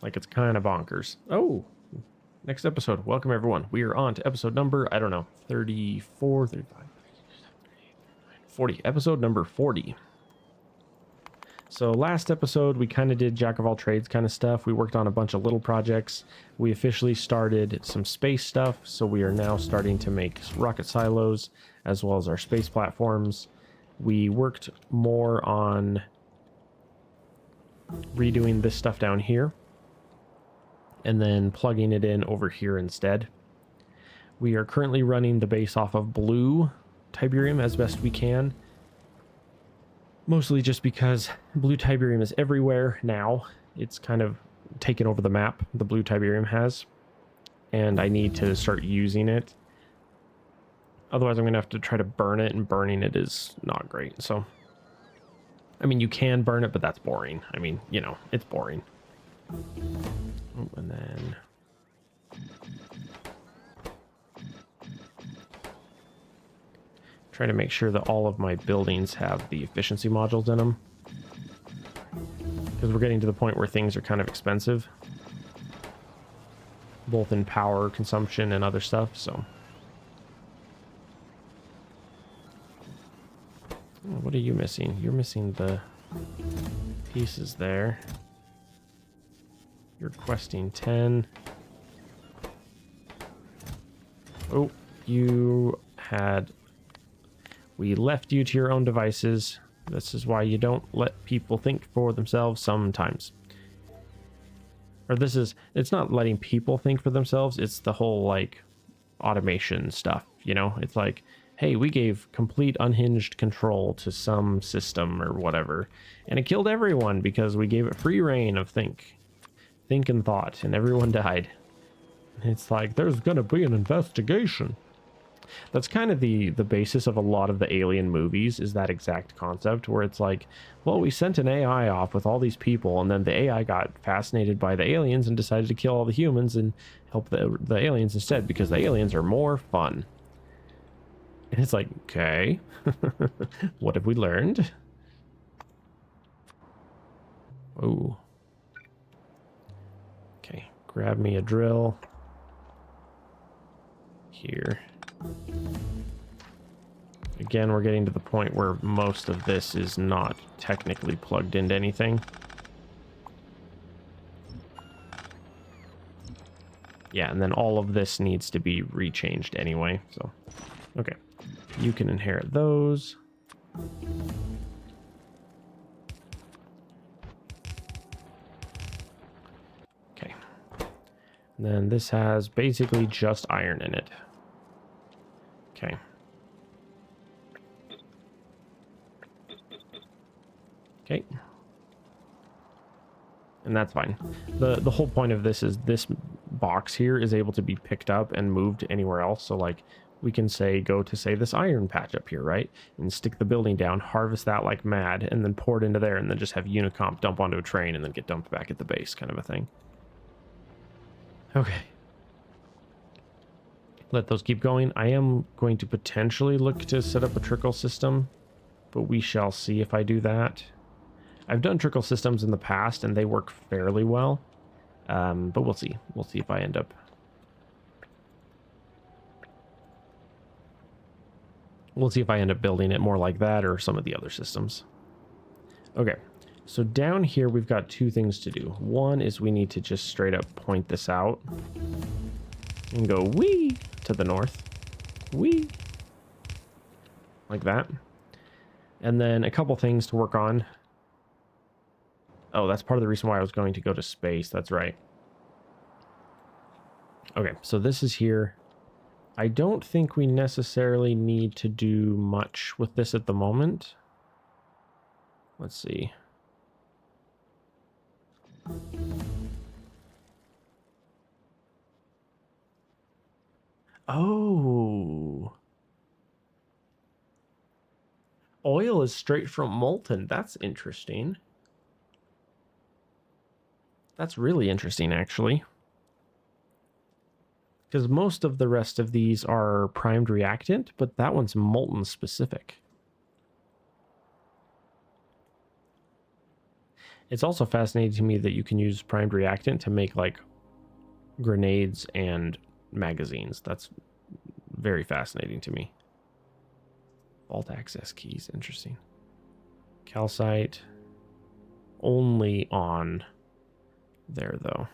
Like, it's kind of bonkers. Oh, next episode. Welcome, everyone. We are on to episode number, I don't know, 34, 35, 40. Episode number 40. So last episode, we kind of did jack of all trades kind of stuff. We worked on a bunch of little projects. We officially started some space stuff. So we are now starting to make rocket silos as well as our space platforms. We worked more on redoing this stuff down here and then plugging it in over here instead. We are currently running the base off of blue Tiberium as best we can. Mostly just because blue Tiberium is everywhere now. It's kind of taken over the map, the blue Tiberium has. And I need to start using it. Otherwise, I'm going to have to try to burn it, and burning it is not great. So, I mean, you can burn it, but that's boring. I mean, you know, it's boring. Oh, and then... trying to make sure that all of my buildings have the efficiency modules in them. Because we're getting to the point where things are kind of expensive. Both in power consumption and other stuff, so... oh, what are you missing? You're missing the pieces there. You're requesting 10. Oh, you had... we left you to your own devices. This is why you don't let people think for themselves sometimes. Or this is, it's not letting people think for themselves, it's the whole, like, automation stuff, you know? It's like, hey, we gave complete unhinged control to some system or whatever, and it killed everyone because we gave it free reign of think and thought, and everyone died. It's like, there's gonna be an investigation. That's kind of the basis of a lot of the Alien movies, is that exact concept where it's like, well, we sent an AI off with all these people, and then the AI got fascinated by the aliens and decided to kill all the humans and help the aliens instead because the aliens are more fun. And it's like, okay, what have we learned? Oh. Okay, grab me a drill. Here. Again, we're getting to the point where most of this is not technically plugged into anything. Yeah, and then all of this needs to be rechanged anyway, so... okay. You can inherit those. Okay. And then this has basically just iron in it. Okay. Okay. And that's fine. The whole point of this is this box here is able to be picked up and moved anywhere else. So like we can say, go to say this iron patch up here, right? And stick the building down, harvest that like mad, and then pour it into there, and then just have Unicomp dump onto a train and then get dumped back at the base, kind of a thing. Okay. Let those keep going. I am going to potentially look to set up a trickle system, but we shall see if I do that. I've done trickle systems in the past and they work fairly well, but we'll see. We'll see if I end up... we'll see if I end up building it more like that or some of the other systems. Okay, so down here we've got two things to do. One is we need to just straight up point this out and go wee to the north. Wee. Like that. And then a couple things to work on. Oh, that's part of the reason why I was going to go to space. That's right. Okay, so this is here. I don't think we necessarily need to do much with this at the moment. Let's see. Oh. Oil is straight from molten. That's interesting. That's really interesting, actually. Because most of the rest of these are primed reactant, but that one's molten specific. It's also fascinating to me that you can use primed reactant to make like grenades and magazines. That's very fascinating to me. Vault access keys, interesting. Calcite only on there though.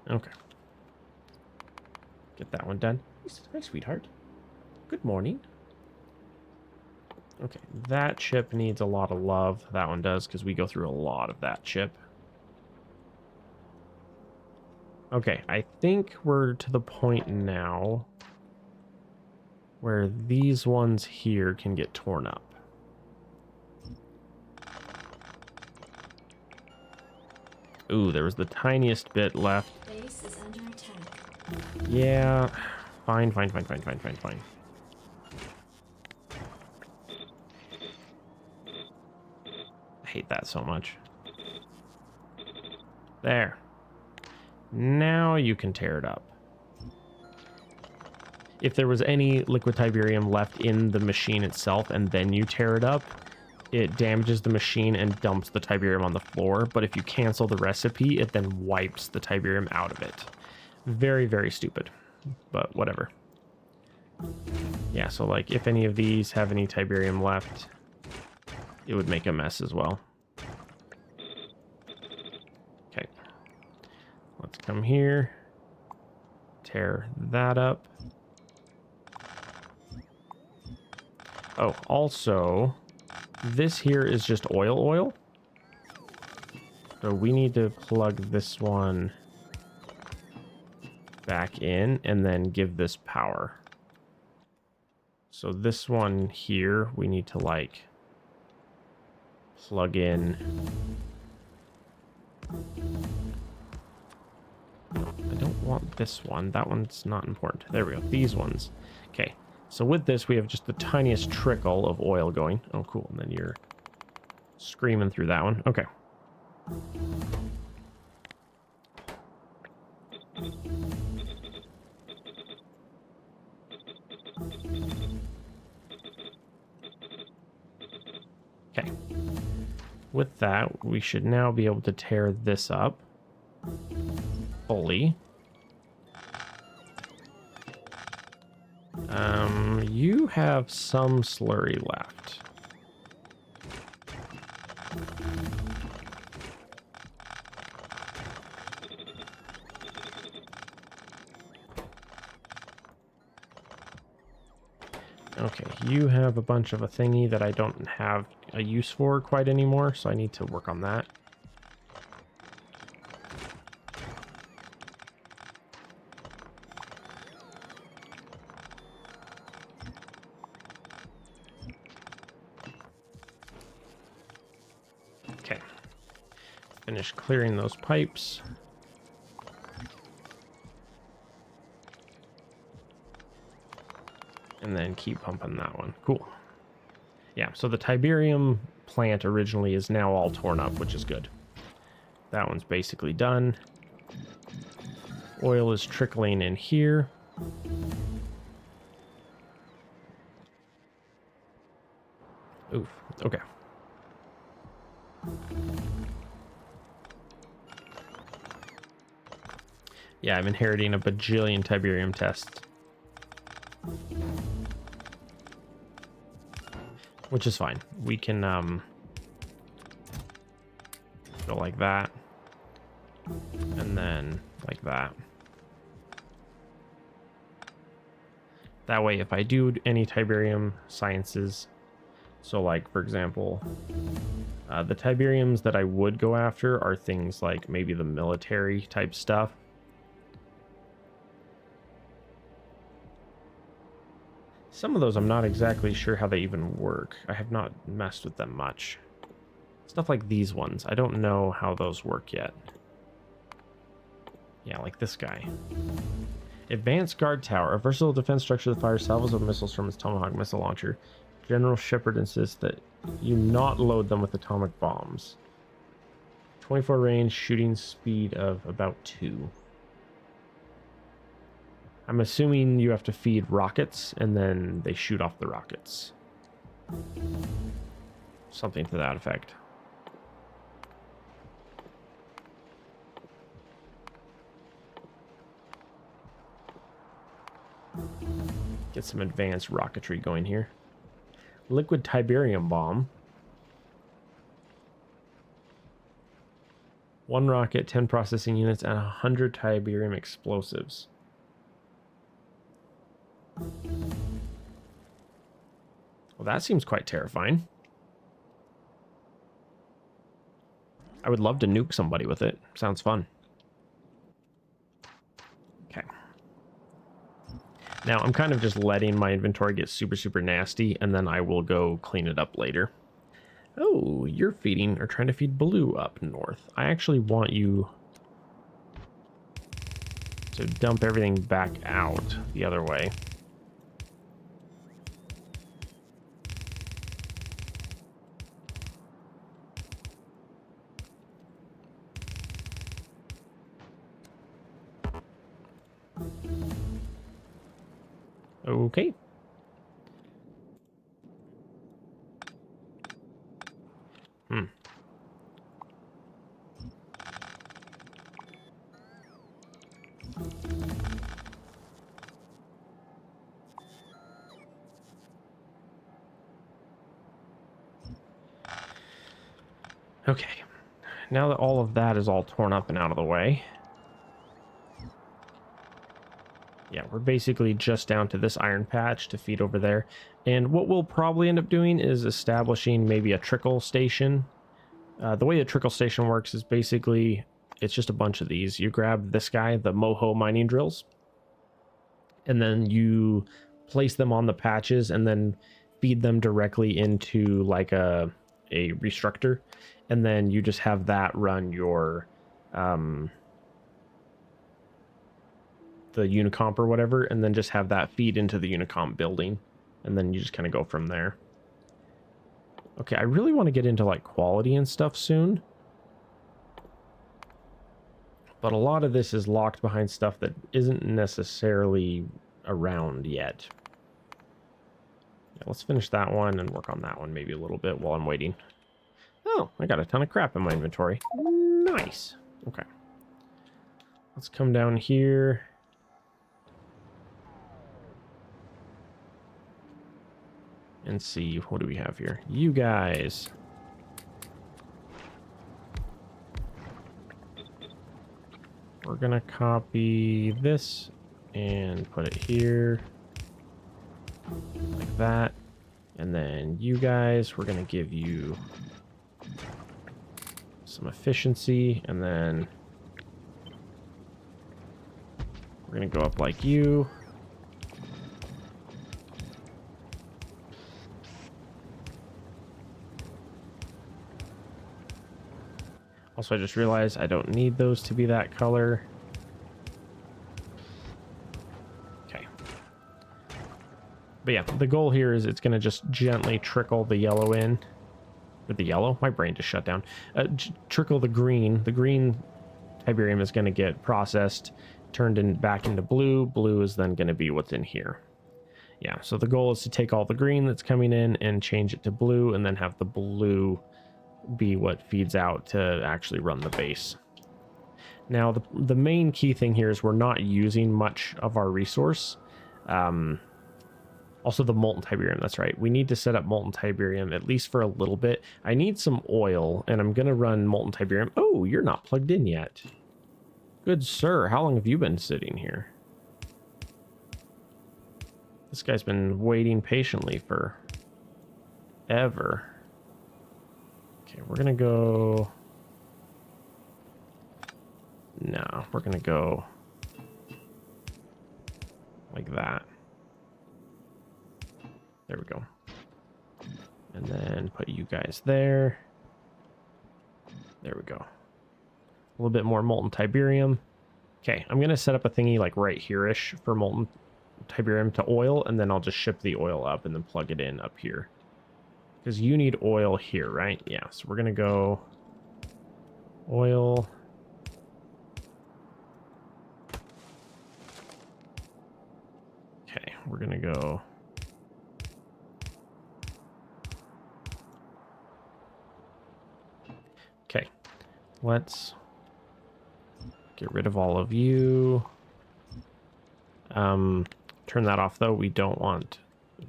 Okay. Get that one done. Hi, sweetheart. Good morning. Okay, that chip needs a lot of love. That one does, because we go through a lot of that chip. Okay, I think we're to the point now where these ones here can get torn up. Ooh, there was the tiniest bit left. Base is under attack. Yeah, fine. I hate that so much. There. Now you can tear it up. If there was any liquid Tiberium left in the machine itself and then you tear it up, it damages the machine and dumps the Tiberium on the floor. But if you cancel the recipe, it then wipes the Tiberium out of it. Very, very stupid, but whatever. Yeah, so like if any of these have any Tiberium left, it would make a mess as well. Okay. Let's come here. Tear that up. Oh, also, this here is just oil. So we need to plug this one back in and then give this power. So this one here, we need to like plug in. I don't want this one. That one's not important. There we go. These ones. Okay. So with this, we have just the tiniest trickle of oil going. Oh, cool. And then you're screaming through that one. Okay. Okay. With that, we should now be able to tear this up fully. You have some slurry left. Okay, you have a bunch of a thingy that I don't have a use for quite anymore, so I need to work on that. Okay. Finish clearing those pipes. And then keep pumping that one. Cool. Yeah, so the Tiberium plant originally is now all torn up, which is good. That one's basically done. Oil is trickling in here. Oof, okay. Yeah, I'm inheriting a bajillion Tiberium tests. Which is fine. We can go like that. And then like that. That way, if I do any Tiberium sciences, so like, for example, the Tiberiums that I would go after are things like maybe the military type stuff. Some of those I'm not exactly sure how they even work. I have not messed with them much. Stuff like these ones, I don't know how those work yet. Yeah, like this guy. Advanced Guard Tower, a versatile defense structure that fires salvos of missiles from its Tomahawk missile launcher. General Shepard insists that you not load them with atomic bombs. 24 range, shooting speed of about 2. I'm assuming you have to feed rockets, and then they shoot off the rockets. Something to that effect. Get some advanced rocketry going here. Liquid Tiberium bomb. 1 rocket, 10 processing units, and 100 Tiberium explosives. Well, that seems quite terrifying. I would love to nuke somebody with it. Sounds fun. Okay. Now, I'm kind of just letting my inventory get super, super nasty, and then I will go clean it up later. Oh, you're feeding, or trying to feed blue up north. I actually want you to dump everything back out the other way. Okay. Okay. Now that all of that is all torn up and out of the way. Yeah, we're basically just down to this iron patch to feed over there. And what we'll probably end up doing is establishing maybe a trickle station. The way a trickle station works is basically, it's just a bunch of these. You grab this guy, the Moho mining drills, and then you place them on the patches and then feed them directly into like a restructor. And then you just have that run your the Unicomp or whatever, and then just have that feed into the Unicomp building, and then you just kind of go from there. Okay, I really want to get into like quality and stuff soon, but a lot of this is locked behind stuff that isn't necessarily around yet. Yeah, let's finish that one and work on that one maybe a little bit while I'm waiting. Oh, I got a ton of crap in my inventory. Nice. Okay. Let's come down here. And see, what do we have here? You guys. We're gonna copy this and put it here. Like that. And then you guys, we're gonna give you some efficiency, and then we're gonna go up like you. Also, I just realized I don't need those to be that color. Okay. But yeah, the goal here is it's going to just gently trickle the yellow in. Or the yellow? My brain just shut down. Trickle the green. The green Tiberium is going to get processed, turned back into blue. Blue is then going to be what's in here. Yeah, so the goal is to take all the green that's coming in and change it to blue, and then have the blue be what feeds out to actually run the base. Now, the main key thing here is we're not using much of our resource. Also, the molten Tiberium, that's right. We need to set up molten Tiberium, at least for a little bit. I need some oil, and I'm going to run molten Tiberium. Oh, you're not plugged in yet. Good sir, how long have you been sitting here? This guy's been waiting patiently for ever. Okay, we're gonna go... No, we're gonna go like that. There we go. And then put you guys there. There we go. A little bit more molten Tiberium. Okay, I'm gonna set up a thingy like right here-ish for molten Tiberium to oil, and then I'll just ship the oil up and then plug it in up here. Because you need oil here, right? Yeah, so we're going to go oil. Okay, we're going to go... Okay, let's get rid of all of you. turn that off, though. We don't want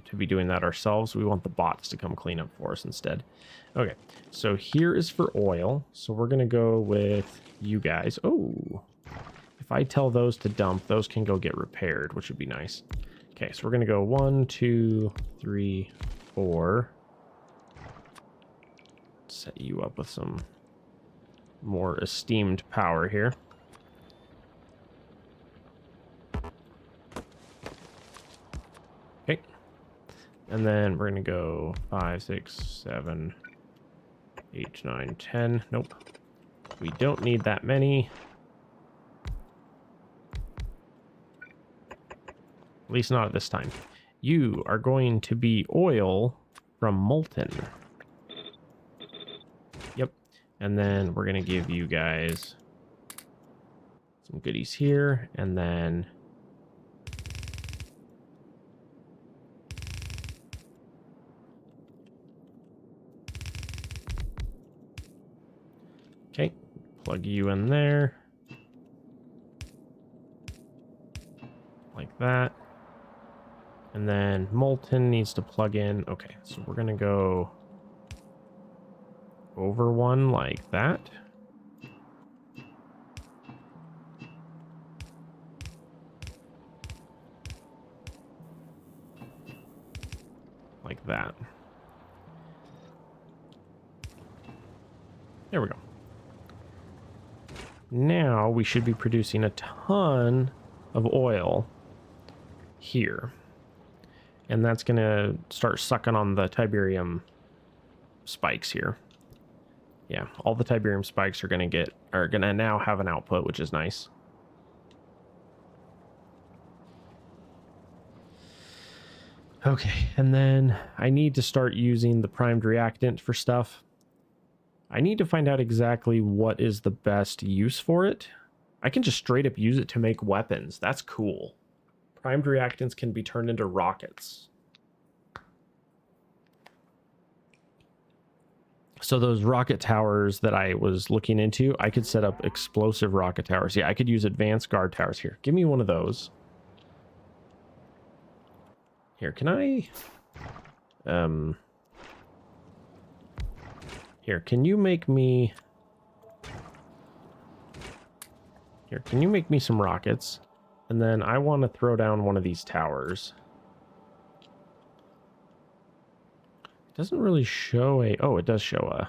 to be doing that ourselves. We want the bots to come clean up for us instead. Okay, so here is for oil. So we're going to go with you guys. Oh, if I tell those to dump, those can go get repaired, which would be nice. Okay, so we're going to go 1, 2, 3, 4. Set you up with some more esteemed power here. Okay. And then we're going to go 5, 6, 7, 8, 9, 10. Nope. We don't need that many. At least not at this time. You are going to be oil from molten. Yep. And then we're going to give you guys some goodies here. And then okay, plug you in there. Like that. And then molten needs to plug in. Okay, so we're going to go over one like that. Like that. There we go. Now we should be producing a ton of oil here. And that's going to start sucking on the Tiberium spikes here. Yeah, all the Tiberium spikes are going to now have an output, which is nice. Okay, and then I need to start using the primed reactant for stuff. I need to find out exactly what is the best use for it. I can just straight up use it to make weapons. That's cool. Primed reactants can be turned into rockets. So those rocket towers that I was looking into, I could set up explosive rocket towers. Yeah, I could use advanced guard towers here. Give me one of those. Here, can I... Here, can you make me... Here, can you make me some rockets? And then I want to throw down one of these towers. It doesn't really show a... Oh, it does show a...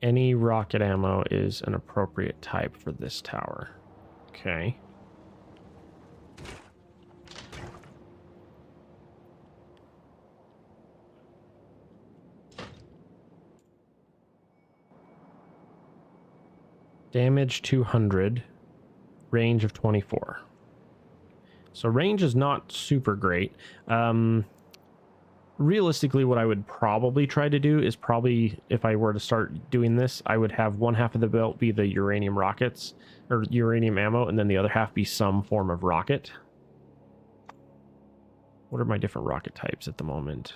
Any rocket ammo is an appropriate type for this tower. Okay. Damage 200. Range of 24. So range is not super great. Realistically, what I would probably try to do is probably, if I were to start doing this, I would have one half of the belt be the uranium rockets, or uranium ammo, and then the other half be some form of rocket. What are my different rocket types at the moment?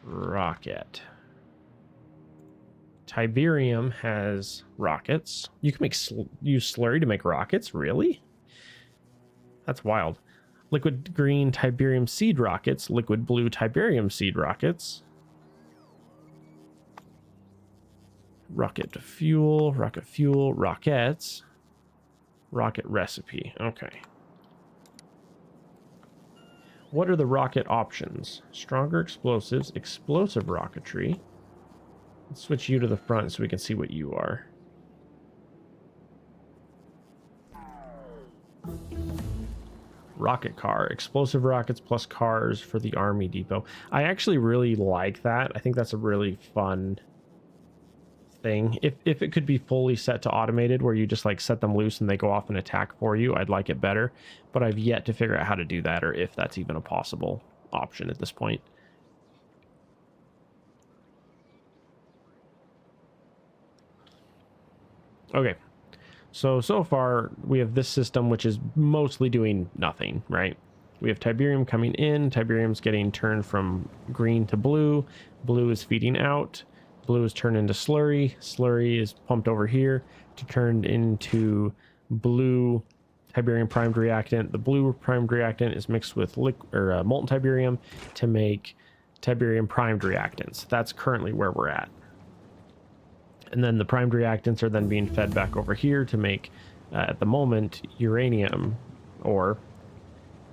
Rocket. Tiberium has rockets. You can use slurry to make rockets? Really? That's wild. Liquid green Tiberium seed rockets. Liquid blue Tiberium seed rockets. Rocket fuel, rockets. Rocket recipe. Okay. What are the rocket options? Stronger explosives, explosive rocketry. Let's switch you to the front so we can see what you are. Rocket car. Explosive rockets plus cars for the army depot. I actually really like that. I think that's a really fun thing. If it could be fully set to automated where you just like set them loose and they go off and attack for you, I'd like it better. But I've yet to figure out how to do that or if that's even a possible option at this point. Okay. So far, we have this system, which is mostly doing nothing, right? We have Tiberium coming in. Tiberium's getting turned from green to blue. Blue is feeding out. Blue is turned into slurry. Slurry is pumped over here to turn into blue Tiberium primed reactant. The blue primed reactant is mixed with molten Tiberium to make Tiberium primed reactants. That's currently where we're at. And then the primed reactants are then being fed back over here to make, at the moment, uranium ore.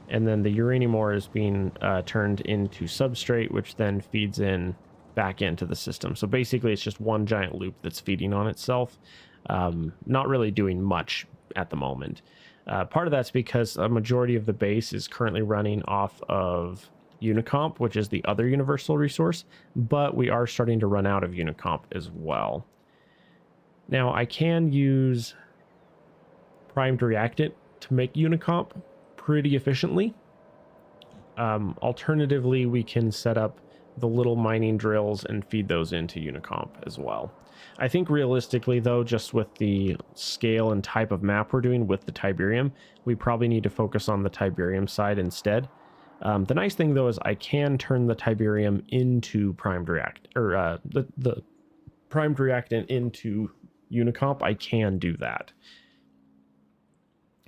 And then the uranium ore is being turned into substrate, which then feeds in back into the system. So basically, it's just one giant loop that's feeding on itself, not really doing much at the moment. Part of that's because a majority of the base is currently running off of Unicomp, which is the other universal resource, but we are starting to run out of Unicomp as well. Now, I can use primed reactant to make Unicomp pretty efficiently. Alternatively, we can set up the little mining drills and feed those into Unicomp as well. I think realistically, though, just with the scale and type of map we're doing with the Tiberium, we probably need to focus on the Tiberium side instead. The nice thing, though, is I can turn the Tiberium into primed react, or the primed reactant into Unicomp. I can do that.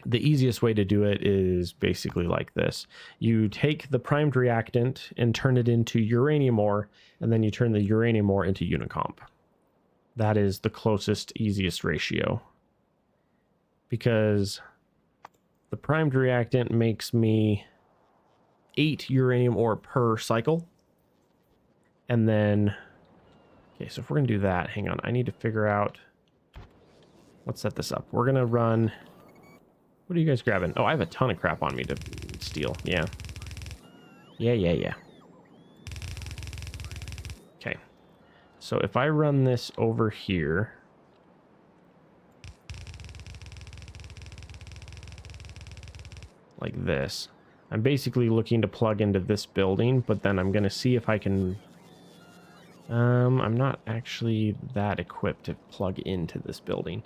The easiest way to do it is basically like this. You take the primed reactant and turn it into uranium ore, and then you turn the uranium ore into Unicomp. That is the closest, easiest ratio. Because the primed reactant makes me 8 uranium ore per cycle. And then, okay, so if we're going to do that, hang on, I need to figure out, let's set this up. We're going to run, what are you guys grabbing? Oh, I have a ton of crap on me to steal. Yeah. Yeah. Okay. So if I run this over here, like this, I'm basically looking to plug into this building, but then I'm going to see if I can... I'm not actually that equipped to plug into this building.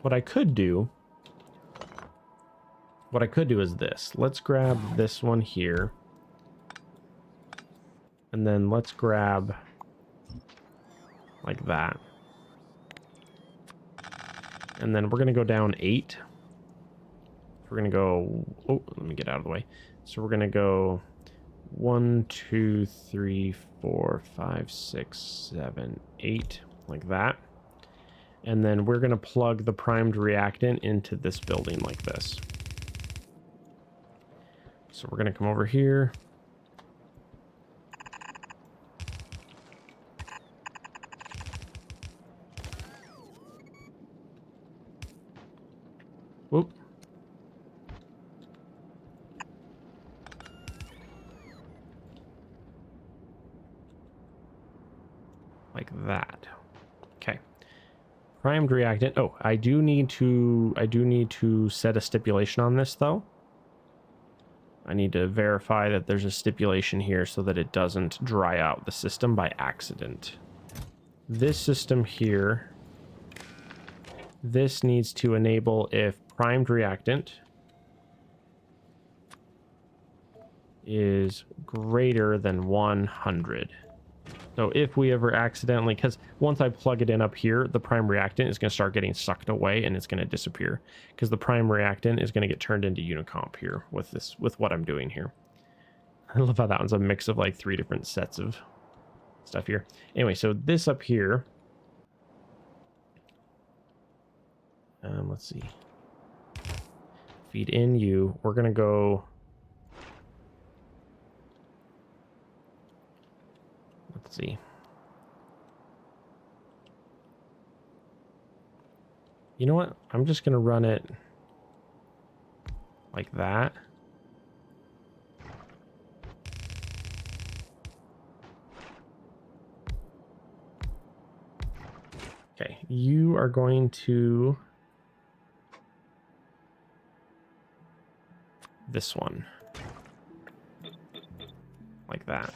What I could do is this. Let's grab this one here. And then let's grab like that. And then we're going to go down 8. We're going to go... Oh, let me get out of the way. So we're going to go 1, 2, 3, 4, 5, 6, 7, 8. Like that. And then we're going to plug the primed reactant into this building like this. So we're going to come over here. Whoop. Like that. Okay. Primed reactant. Oh, I do need to set a stipulation on this though. I need to verify that there's a stipulation here so that it doesn't dry out the system by accident. This system here, this needs to enable if primed reactant is greater than 100. So if we ever accidentally, because once I plug it in up here, the prime reactant is going to start getting sucked away and it's going to disappear because the prime reactant is going to get turned into Unicomp here with what I'm doing here. I love how that one's a mix of like 3 different sets of stuff here. Anyway, so this up here, let's see, feed in you. We're going to go, let's see. You know what? I'm just going to run it like that. Okay, you are going to this one. like that.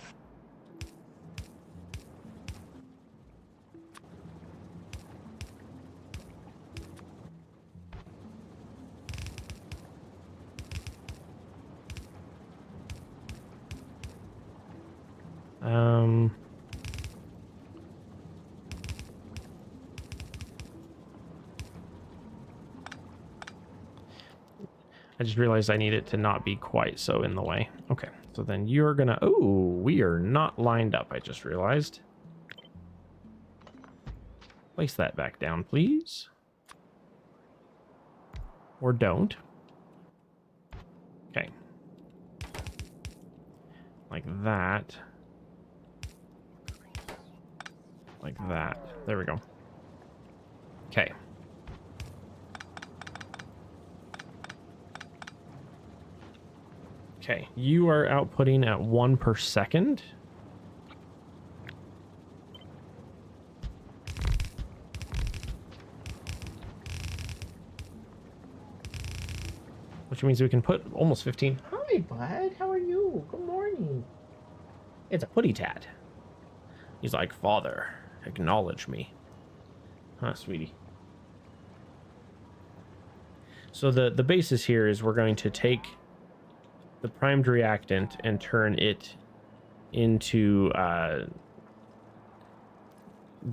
I just realized I need it to not be quite so in the way. Okay, so then you're gonna... Oh, we are not lined up, I just realized. Place that back down, please. Or don't. Okay. Like that. Like that. There we go. Okay. Okay, you are outputting at 1 per second. Which means we can put almost 15. Hi, bud. How are you? Good morning. It's a putty tat. He's like, Father, acknowledge me. Huh, sweetie. So the basis here is we're going to take the primed reactant and turn it into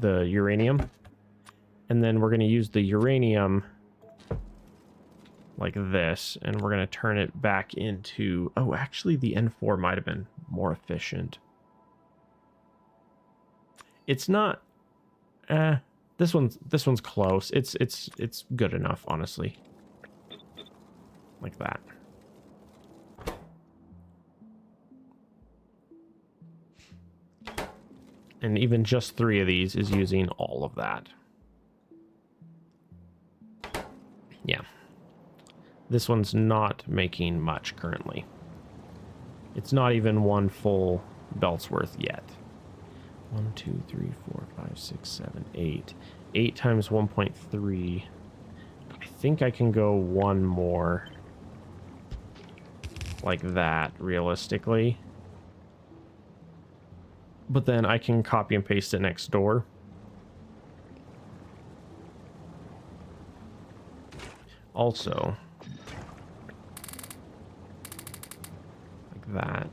the uranium. And then we're going to use the uranium like this, and we're going to turn it back into... Oh, actually, the N4 might have been more efficient. It's not... this one's close. It's good enough, honestly. Like that. And even just 3 of these is using all of that. Yeah. This one's not making much currently. It's not even 1 full belt's worth yet. 1, 2, 3, 4, 5, 6, 7, 8. 8 times 1.3. I think I can go 1 more. Like that, realistically. But then I can copy and paste it next door. Also, like that.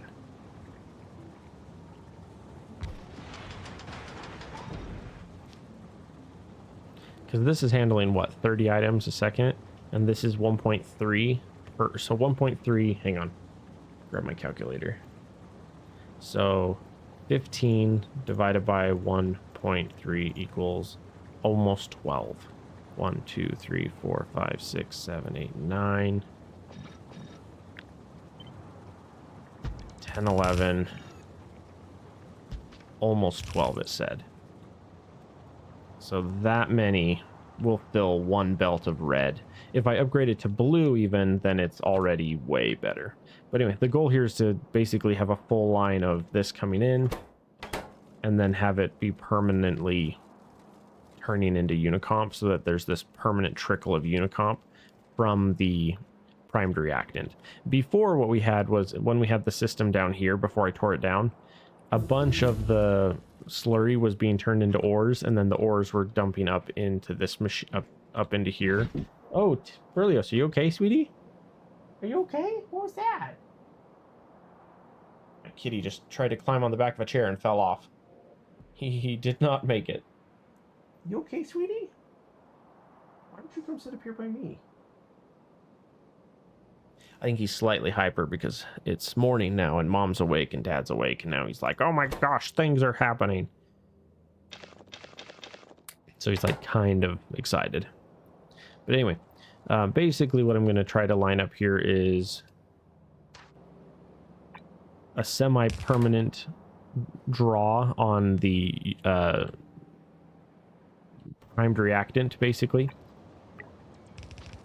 Because this is handling, what, 30 items a second? And this is 1.3 per, so 1.3, hang on. Grab my calculator. So 15 divided by 1.3 equals almost 12. 1, 2, 3, 4, 5, 6, 7, 8, 9. 10, 11. Almost 12, it said. So that many will fill 1 belt of red. If I upgrade it to blue even, then it's already way better. But anyway, the goal here is to basically have a full line of this coming in and then have it be permanently turning into unicomp so that there's this permanent trickle of unicomp from the primed reactant. Before, what we had was, when we had the system down here, before I tore it down, a bunch of the slurry was being turned into ores, and then the ores were dumping up into this machine, up into here. Oh, Berlioz, are you okay, sweetie? Are you okay? What was that? My kitty just tried to climb on the back of a chair and fell off. He did not make it. You okay, sweetie? Why don't you come sit up here by me? I think he's slightly hyper because it's morning now and mom's awake and dad's awake, and now he's like, oh my gosh, things are happening. So he's like kind of excited. But anyway, basically what I'm going to try to line up here is a semi-permanent draw on the primed reactant, basically.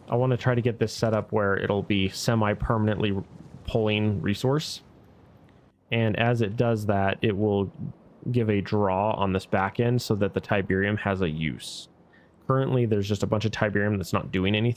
I want to try to get this set up where it'll be semi-permanently pulling resource. And as it does that, it will give a draw on this back end so that the Tiberium has a use. Currently, there's just a bunch of Tiberium that's not doing anything.